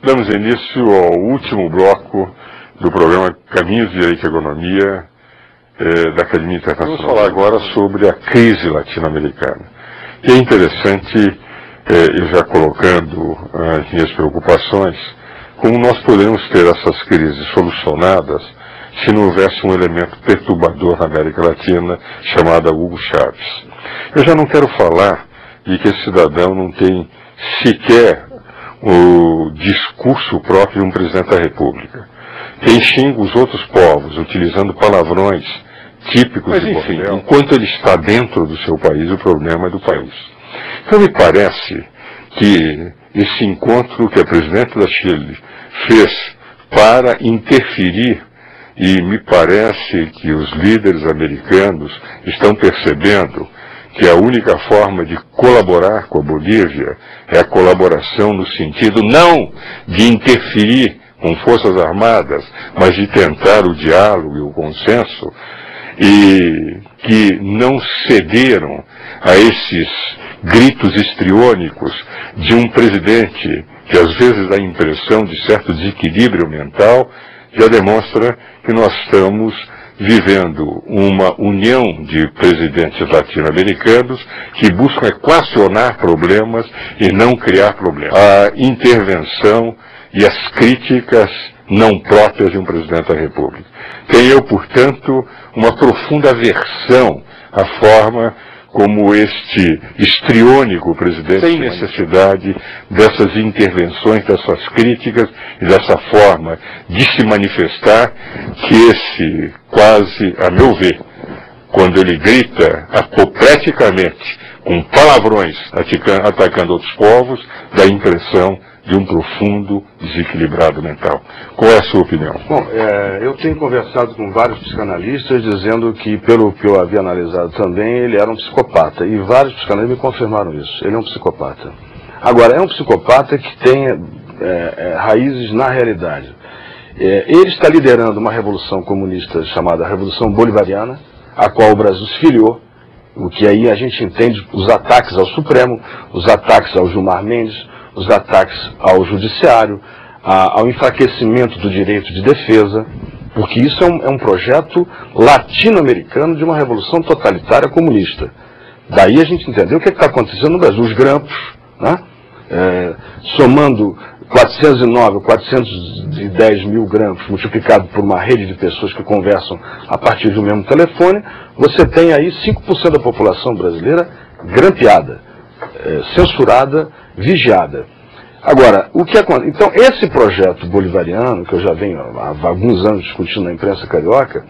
Damos início ao último bloco do programa Caminhos de Direito e Economia da Academia Internacional. Vamos falar agora sobre a crise latino-americana. E é interessante, eu já colocando as minhas preocupações, como nós poderíamos ter essas crises solucionadas se não houvesse um elemento perturbador na América Latina chamado Hugo Chávez. Eu já não quero falar de que esse cidadão não tem sequer o discurso próprio de um presidente da República. Quem xinga os outros povos utilizando palavrões típicos de bordel, enquanto ele está dentro do seu país, o problema é do país. Então me parece que esse encontro que a presidente da Chile fez para interferir, e me parece que os líderes americanos estão percebendo que a única forma de colaborar com a Bolívia é a colaboração no sentido não de interferir com forças armadas, mas de tentar o diálogo e o consenso, e que não cederam a esses gritos histriônicos de um presidente que às vezes dá a impressão de certo desequilíbrio mental, já demonstra que nós estamos vivendo uma união de presidentes latino-americanos que buscam equacionar problemas e não criar problemas. A intervenção e as críticas não próprias de um presidente da República. Tenho, portanto, uma profunda aversão à forma como este histriônico presidente tem necessidade dessas intervenções, dessas críticas e dessa forma de se manifestar, que esse quase, a meu ver, quando ele grita apopleticamente, com palavrões, atacando outros povos, dá a impressão de um profundo desequilibrado mental. Qual é a sua opinião? Bom, eu tenho conversado com vários psicanalistas dizendo que, pelo que eu havia analisado também, ele era um psicopata. E vários psicanalistas me confirmaram isso. Ele é um psicopata. Agora, é um psicopata que tem raízes na realidade. Ele está liderando uma revolução comunista chamada Revolução Bolivariana, a qual o Brasil se filiou, o que aí a gente entende os ataques ao Supremo, os ataques ao Gilmar Mendes, os ataques ao judiciário, ao enfraquecimento do direito de defesa, porque isso é um projeto latino-americano de uma revolução totalitária comunista. Daí a gente entendeu o que está acontecendo no Brasil. Os grampos, né? Somando 409, 410 mil grampos, multiplicado por uma rede de pessoas que conversam a partir de um mesmo telefone, você tem aí 5% da população brasileira grampeada, censurada, vigiada. Agora, o que acontece? Então, esse projeto bolivariano, que eu já venho há alguns anos discutindo na imprensa carioca,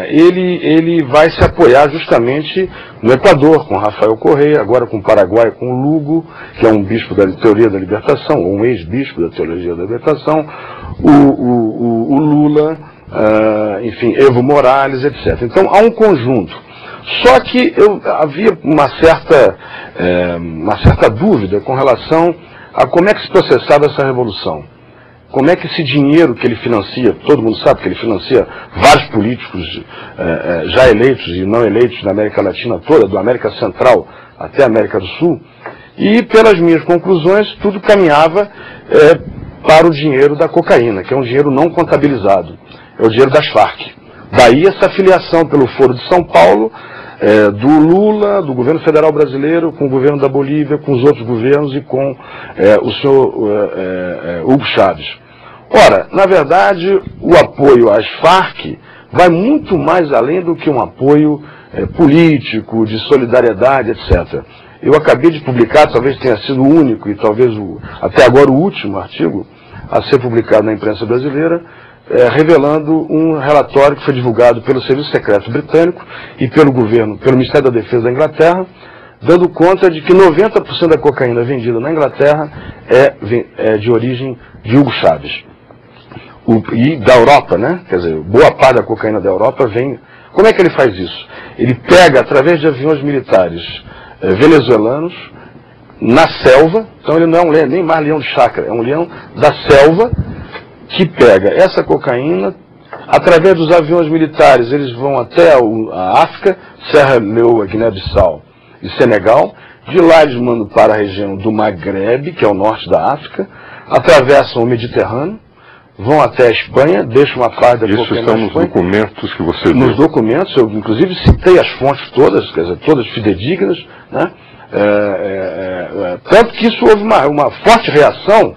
ele vai se apoiar justamente no Equador, com Rafael Correa, agora com o Paraguai, com o Lugo, que é um bispo da Teoria da Libertação, ou um ex-bispo da Teologia da Libertação, o Lula, enfim, Evo Morales, etc. Então, há um conjunto. Só que havia uma certa dúvida com relação a como é que se processava essa revolução. Como é que esse dinheiro que ele financia, todo mundo sabe que ele financia vários políticos já eleitos e não eleitos na América Latina toda, da América Central até a América do Sul, e pelas minhas conclusões tudo caminhava para o dinheiro da cocaína, que é um dinheiro não contabilizado, é o dinheiro das Farc. Daí essa filiação pelo Foro de São Paulo, do Lula, do governo federal brasileiro, com o governo da Bolívia, com os outros governos e com o senhor Hugo Chávez. Ora, na verdade, o apoio às Farc vai muito mais além do que um apoio político, de solidariedade, etc. Eu acabei de publicar, talvez tenha sido o único e talvez até agora o último artigo a ser publicado na imprensa brasileira, revelando um relatório que foi divulgado pelo Serviço Secreto Britânico e pelo governo, pelo Ministério da Defesa da Inglaterra, dando conta de que 90% da cocaína vendida na Inglaterra é de origem de Hugo Chávez. E da Europa, né? Quer dizer, boa parte da cocaína da Europa vem... Como é que ele faz isso? Ele pega, através de aviões militares venezuelanos, na selva, então ele não é um leão, nem mais leão de chácara, é um leão da selva, que pega essa cocaína, através dos aviões militares, eles vão até a África, Serra Leoa, Guiné-Bissau e Senegal, De lá eles mandam para a região do Maghreb, que é o norte da África, atravessam o Mediterrâneo, vão até a Espanha, deixam uma parte da Isso estão nos documentos que você viu. Nos documentos, eu inclusive citei as fontes todas, quer dizer, todas fidedignas, né? Tanto que isso houve uma forte reação,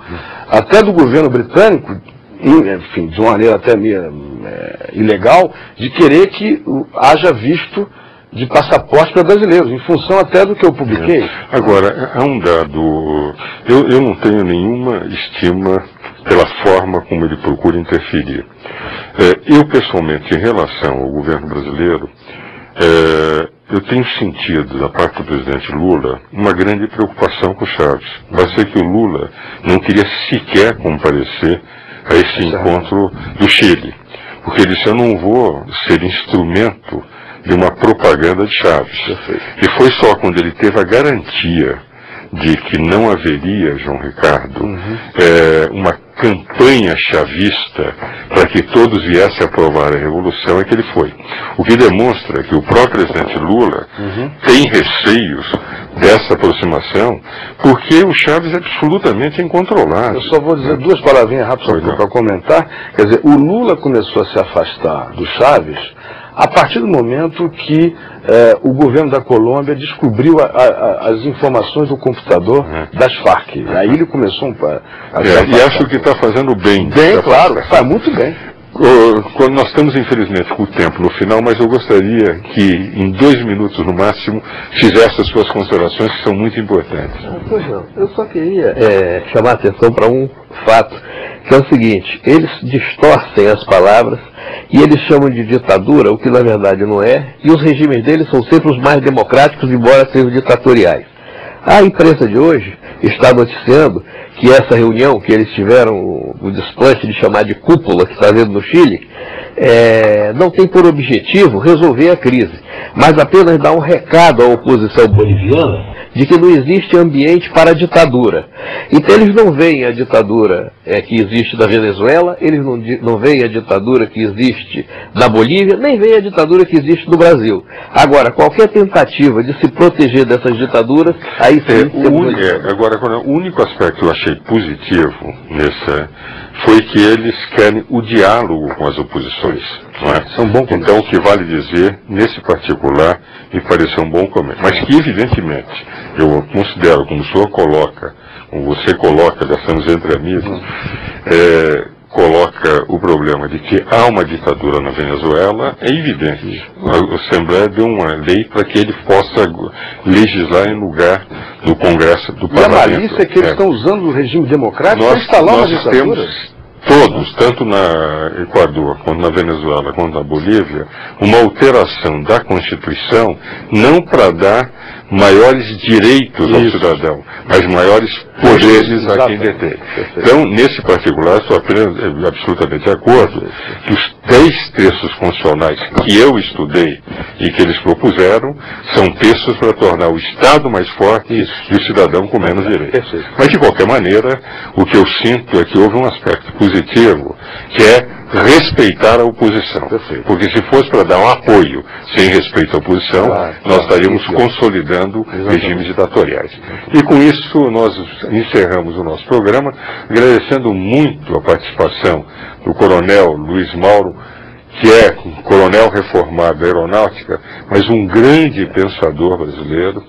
até do governo britânico, enfim, de uma maneira até meio ilegal, de querer que haja visto de passaporte para brasileiros, em função até do que eu publiquei. Agora, há um dado, eu não tenho nenhuma estima pela forma como ele procura interferir. Eu, pessoalmente, em relação ao governo brasileiro, eu tenho sentido, da parte do presidente Lula, uma grande preocupação com o Chaves. Vai ser que o Lula não queria sequer comparecer a esse encontro do Chile, porque ele disse, eu não vou ser instrumento de uma propaganda de Chaves. E foi só quando ele teve a garantia de que não haveria, João Ricardo, uma campanha chavista para que todos viessem a aprovar a Revolução, é que ele foi. O que demonstra que o próprio presidente Lula tem receios dessa aproximação, porque o Chaves é absolutamente incontrolável. Eu só vou dizer duas palavrinhas rápidas para comentar. Quer dizer, o Lula começou a se afastar do Chaves a partir do momento que o governo da Colômbia descobriu as informações do computador das Farc. Aí ele começou e acho que está fazendo bem. Bem, claro, faz muito bem. Quando nós estamos, infelizmente, com o tempo no final, mas eu gostaria que, em 2 minutos no máximo, fizesse as suas considerações, que são muito importantes. Pois não, eu só queria chamar a atenção para um fato, que é o seguinte: eles distorcem as palavras e eles chamam de ditadura, o que na verdade não é, e os regimes deles são sempre os mais democráticos, embora sejam ditatoriais. A imprensa de hoje está noticiando que essa reunião que eles tiveram, o desplante de chamar de cúpula que está havendo no Chile, não tem por objetivo resolver a crise, mas apenas dar um recado à oposição boliviana de que não existe ambiente para a ditadura. Então eles não veem a ditadura que existe na Venezuela, eles não veem a ditadura que existe na Bolívia, nem veem a ditadura que existe no Brasil. Agora, qualquer tentativa de se proteger dessas ditaduras, aí sim... Agora, o único aspecto que eu achei positivo foi que eles querem o diálogo com as oposições. Não é? São bom então, o que vale dizer, nesse particular, me pareceu um bom começo. Mas que, evidentemente, eu considero, como o senhor coloca, como você coloca, já estamos entre amigos, coloca o problema de que há uma ditadura na Venezuela, é evidente. A Assembleia deu uma lei para que ele possa legislar em lugar do Congresso, do Parlamento. E a malícia é que eles estão usando o regime democrático para instalar uma ditadura. Temos todos, tanto na Equador, quanto na Venezuela, quanto na Bolívia, uma alteração da Constituição, não para dar maiores direitos ao cidadão, mas maiores poderes a quem detém. Então, nesse particular, estou absolutamente de acordo que os 10 textos constitucionais que eu estudei e que eles propuseram são textos para tornar o Estado mais forte e o cidadão com menos direitos. Mas, de qualquer maneira, o que eu sinto é que houve um aspecto positivo, que é respeitar a oposição. Porque se fosse para dar um apoio sem respeito à oposição, nós estaríamos consolidando regimes ditatoriais. E com isso nós encerramos o nosso programa, agradecendo muito a participação do coronel Luiz Mauro, que é um coronel reformado da aeronáutica, mas um grande pensador brasileiro.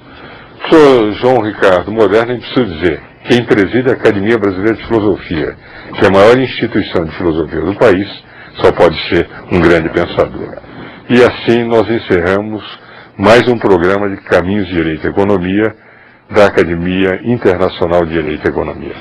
Sou João Ricardo Moderno, e preciso dizer, quem preside a Academia Brasileira de Filosofia, que é a maior instituição de filosofia do país, só pode ser um grande pensador. E assim nós encerramos mais um programa de Caminhos de Direito e Economia da Academia Internacional de Direito e Economia.